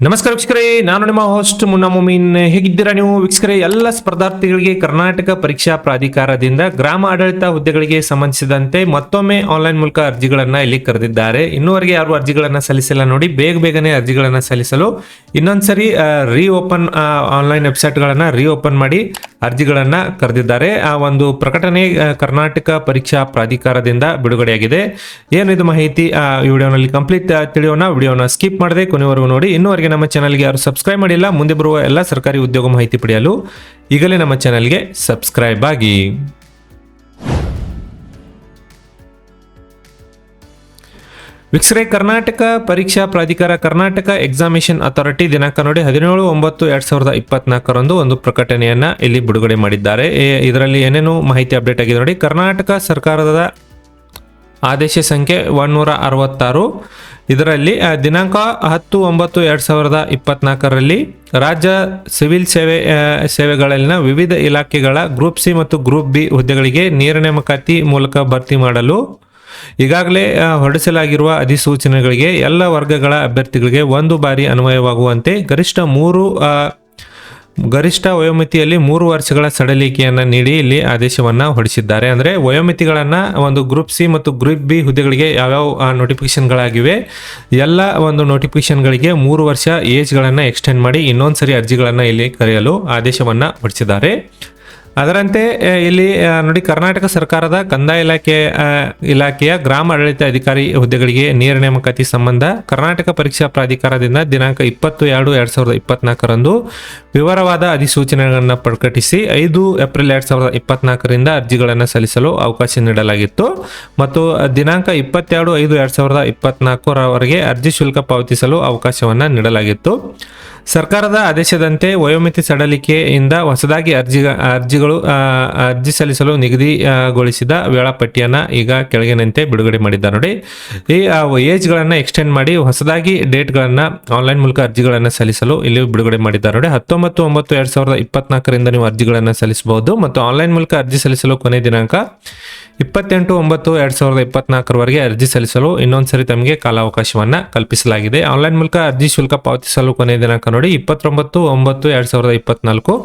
ನಮಸ್ಕಾರ ವೀಕ್ಷಕರೇ, ನಾನು ನಿಮ್ಮ ಹೋಸ್ಟ್ ಮುನ್ನಾ ಮೊಮೀನ್. ಹೇಗಿದ್ದೀರಾ ನೀವು ವೀಕ್ಷಕರೇ? ಎಲ್ಲ ಸ್ಪರ್ಧಾರ್ಥಿಗಳಿಗೆ ಕರ್ನಾಟಕ ಪರೀಕ್ಷಾ ಪ್ರಾಧಿಕಾರದಿಂದ ಗ್ರಾಮ ಆಡಳಿತ ಹುದ್ದೆಗಳಿಗೆ ಸಂಬಂಧಿಸಿದಂತೆ ಮತ್ತೊಮ್ಮೆ ಆನ್ಲೈನ್ ಮೂಲಕ ಅರ್ಜಿಗಳನ್ನ ಇಲ್ಲಿ ಕರೆದಿದ್ದಾರೆ. ಇನ್ನೂವರೆಗೆ ಯಾರು ಅರ್ಜಿಗಳನ್ನ ಸಲ್ಲಿಸಿಲ್ಲ ನೋಡಿ, ಬೇಗನೆ ಅರ್ಜಿಗಳನ್ನ ಸಲ್ಲಿಸಲು ಇನ್ನೊಂದ್ಸರಿ ರೀಓಪನ್ ಆನ್ಲೈನ್ ವೆಬ್ಸೈಟ್ಗಳನ್ನ ರೀಓಪನ್ ಮಾಡಿ ಅರ್ಜಿಗಳನ್ನ ಕರೆದಿದ್ದಾರೆ. ಆ ಒಂದು ಪ್ರಕಟಣೆ ಕರ್ನಾಟಕ ಪರೀಕ್ಷಾ ಪ್ರಾಧಿಕಾರದಿಂದ ಬಿಡುಗಡೆಯಾಗಿದೆ. ಏನಿದು ಮಾಹಿತಿ ಈ ವಿಡಿಯೋನಲ್ಲಿ ಕಂಪ್ಲೀಟ್ ತಿಳಿಯೋಣ. ವಿಡಿಯೋನ ಸ್ಕಿಪ್ ಮಾಡದೆ ಕೊನೆವರೆಗೂ ನೋಡಿ. ಇನ್ನೂವರೆಗೆ ನಮ್ಮ ಚಾನಲ್ಗೆ ಯಾರು ಸಬ್ಸ್ಕ್ರೈಬ್ ಮಾಡಿಲ್ಲ, ಮುಂದೆ ಬರುವ ಎಲ್ಲ ಸರ್ಕಾರಿ ಉದ್ಯೋಗ ಮಾಹಿತಿ ಪಡೆಯಲು ಈಗಲೇ ನಮ್ಮ ಚಾನಲ್ಗೆ ಸಬ್ಸ್ಕ್ರೈಬ್ ಆಗಿ. ವೀಕ್ಷಕರೇ, ಕರ್ನಾಟಕ ಪರೀಕ್ಷಾ ಪ್ರಾಧಿಕಾರ ಕರ್ನಾಟಕ ಎಕ್ಸಾಮಿನೇಷನ್ ಅಥಾರಿಟಿ ದಿನಾಂಕ ನೋಡಿ 17/9/2024 ಒಂದು ಪ್ರಕಟಣೆಯನ್ನ ಇಲ್ಲಿ ಬಿಡುಗಡೆ ಮಾಡಿದ್ದಾರೆ. ಇದರಲ್ಲಿ ಏನೇನು ಮಾಹಿತಿ ಅಪ್ಡೇಟ್ ಆಗಿದೆ ನೋಡಿ. ಕರ್ನಾಟಕ ಸರ್ಕಾರದ ಆದೇಶ ಸಂಖ್ಯೆ 166 ಇದರಲ್ಲಿ ದಿನಾಂಕ 10/9/2024 ರಾಜ್ಯ ಸಿವಿಲ್ ಸೇವೆಗಳಲ್ಲಿನ ವಿವಿಧ ಇಲಾಖೆಗಳ ಗ್ರೂಪ್ ಸಿ ಮತ್ತು ಗ್ರೂಪ್ ಬಿ ಹುದ್ದೆಗಳಿಗೆ ನೇರ ನೇಮಕಾತಿ ಮೂಲಕ ಭರ್ತಿ ಮಾಡಲು ಈಗಾಗಲೇ ಹೊರಡಿಸಲಾಗಿರುವ ಅಧಿಸೂಚನೆಗಳಿಗೆ ಎಲ್ಲ ವರ್ಗಗಳ ಅಭ್ಯರ್ಥಿಗಳಿಗೆ ಒಂದು ಬಾರಿ ಅನ್ವಯವಾಗುವಂತೆ ಗರಿಷ್ಠ ವಯೋಮಿತಿಯಲ್ಲಿ 3 ವರ್ಷಗಳ ಸಡಿಲಿಕೆಯನ್ನು ನೀಡಿ ಇಲ್ಲಿ ಆದೇಶವನ್ನು ಹೊರಡಿಸಿದ್ದಾರೆ. ಅಂದರೆ ವಯೋಮಿತಿಗಳನ್ನು ಒಂದು ಗ್ರೂಪ್ ಸಿ ಮತ್ತು ಗ್ರೂಪ್ ಬಿ ಹುದ್ದೆಗಳಿಗೆ ಯಾವ್ಯಾವ ನೋಟಿಫಿಕೇಶನ್ಗಳಾಗಿವೆ ಎಲ್ಲ ಒಂದು ನೋಟಿಫಿಕೇಶನ್ಗಳಿಗೆ 3 ವರ್ಷ ಏಜ್ಗಳನ್ನು ಎಕ್ಸ್ಟೆಂಡ್ ಮಾಡಿ ಇನ್ನೊಂದ್ಸರಿ ಅರ್ಜಿಗಳನ್ನು ಇಲ್ಲಿ ಕರೆಯಲು ಆದೇಶವನ್ನು ಹೊರಡಿಸಿದ್ದಾರೆ. ಅದರಂತೆ ಇಲ್ಲಿ ನೋಡಿ, ಕರ್ನಾಟಕ ಸರ್ಕಾರದ ಕಂದಾಯ ಇಲಾಖೆಯ ಗ್ರಾಮ ಆಡಳಿತ ಅಧಿಕಾರಿ ಹುದ್ದೆಗಳಿಗೆ ನೇರ ನೇಮಕಾತಿ ಸಂಬಂಧ ಕರ್ನಾಟಕ ಪರೀಕ್ಷಾ ಪ್ರಾಧಿಕಾರದಿಂದ ದಿನಾಂಕ 20/2/2024 ವಿವರವಾದ ಅಧಿಸೂಚನೆಗಳನ್ನು ಪ್ರಕಟಿಸಿ 5 ಏಪ್ರಿಲ್ 2024 ಅರ್ಜಿಗಳನ್ನು ಸಲ್ಲಿಸಲು ಅವಕಾಶ ನೀಡಲಾಗಿತ್ತು ಮತ್ತು ದಿನಾಂಕ 22/5/2024 ಅರ್ಜಿ ಶುಲ್ಕ ಪಾವತಿಸಲು ಅವಕಾಶವನ್ನು ನೀಡಲಾಗಿತ್ತು. ಸರ್ಕಾರದ ಆದೇಶದಂತೆ ವಯೋಮಿತಿ ಸಡಿಲಿಕೆಯಿಂದ ಹೊಸದಾಗಿ ಅರ್ಜಿ ಸಲ್ಲಿಸಲು ನಿಗದಿಗೊಳಿಸಿದ ವೇಳಾಪಟ್ಟಿಯನ್ನು ಈಗ ಕೆಳಗಿನಂತೆ ಬಿಡುಗಡೆ ಮಾಡಿದ್ದಾರೆ ನೋಡಿ. ಈ ಏಜ್ಗಳನ್ನು ಎಕ್ಸ್ಟೆಂಡ್ ಮಾಡಿ ಹೊಸದಾಗಿ ಡೇಟ್ಗಳನ್ನು ಆನ್ಲೈನ್ ಮೂಲಕ ಅರ್ಜಿಗಳನ್ನು ಸಲ್ಲಿಸಲು ಇಲ್ಲಿ ಬಿಡುಗಡೆ ಮಾಡಿದ್ದಾರೆ ನೋಡಿ. 19/9/2024 ನೀವು ಅರ್ಜಿಗಳನ್ನು ಸಲ್ಲಿಸಬಹುದು ಮತ್ತು ಆನ್ಲೈನ್ ಮೂಲಕ ಅರ್ಜಿ ಸಲ್ಲಿಸಲು ಕೊನೆ ದಿನಾಂಕ 28/9/2024 ಅರ್ಜಿ ಸಲ್ಲಿಸಲು ಇನ್ನೊಂದ್ಸರಿ ತಮಗೆ ಕಾಲಾವಕಾಶವನ್ನು ಕಲ್ಪಿಸಲಾಗಿದೆ. ಆನ್ಲೈನ್ ಮೂಲಕ ಅರ್ಜಿ ಶುಲ್ಕ ಪಾವತಿಸಲು ಕೊನೆ ದಿನಾಂಕ ನೋಡಿ 29/9/2024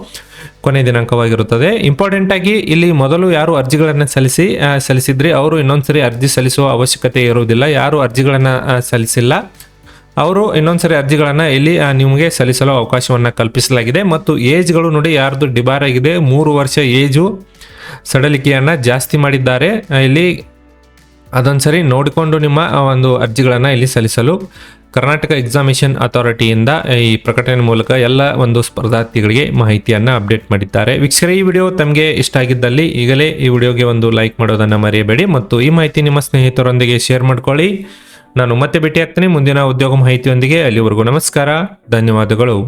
ಕೊನೆ ದಿನಾಂಕವಾಗಿರುತ್ತದೆ. ಇಂಪಾರ್ಟೆಂಟ್ ಆಗಿ ಇಲ್ಲಿ ಮೊದಲು ಯಾರು ಅರ್ಜಿಗಳನ್ನು ಸಲ್ಲಿಸಿದ್ರಿ ಅವರು ಇನ್ನೊಂದ್ಸರಿ ಅರ್ಜಿ ಸಲ್ಲಿಸುವ ಅವಶ್ಯಕತೆ ಇರುವುದಿಲ್ಲ. ಯಾರು ಅರ್ಜಿಗಳನ್ನು ಸಲ್ಲಿಸಿಲ್ಲ ಅವರು ಇನ್ನೊಂದ್ಸರಿ ಅರ್ಜಿಗಳನ್ನು ಇಲ್ಲಿ ನಿಮಗೆ ಸಲ್ಲಿಸಲು ಅವಕಾಶವನ್ನು ಕಲ್ಪಿಸಲಾಗಿದೆ. ಮತ್ತು ಏಜ್ಗಳು ನೋಡಿ, ಯಾರ್ದು ಡಿಬಾರ್ ಆಗಿದೆ 3 ವರ್ಷ ಏಜು ಸಡಿಲಿಕೆಯನ್ನು ಜಾಸ್ತಿ ಮಾಡಿದ್ದಾರೆ. ಇಲ್ಲಿ ಅದೊಂದ್ಸರಿ ನೋಡಿಕೊಂಡು ನಿಮ್ಮ ಒಂದು ಅರ್ಜಿಗಳನ್ನು ಇಲ್ಲಿ ಸಲ್ಲಿಸಲು ಕರ್ನಾಟಕ ಎಕ್ಸಾಮಿನೇಷನ್ ಅಥಾರಿಟಿಯಿಂದ ಈ ಪ್ರಕಟಣೆ ಮೂಲಕ ಎಲ್ಲ ಒಂದು ಸ್ಪರ್ಧಾರ್ಥಿಗಳಿಗೆ ಮಾಹಿತಿಯನ್ನು ಅಪ್ಡೇಟ್ ಮಾಡಿದ್ದಾರೆ. ವೀಕ್ಷಕರೇ, ಈ ವಿಡಿಯೋ ತಮಗೆ ಇಷ್ಟ ಆಗಿದ್ದಲ್ಲಿ ಈಗಲೇ ಈ ವಿಡಿಯೋಗೆ ಒಂದು ಲೈಕ್ ಮಾಡೋದನ್ನು ಮರೆಯಬೇಡಿ ಮತ್ತು ಈ ಮಾಹಿತಿ ನಿಮ್ಮ ಸ್ನೇಹಿತರೊಂದಿಗೆ ಶೇರ್ ಮಾಡ್ಕೊಳ್ಳಿ. ನಾನು ಮತ್ತೆ ಭೇಟಿ ಆಗ್ತೀನಿ ಮುಂದಿನ ಉದ್ಯೋಗ ಮಾಹಿತಿಯೊಂದಿಗೆ. ಅಲ್ಲಿವರೆಗೂ ನಮಸ್ಕಾರ, ಧನ್ಯವಾದಗಳು.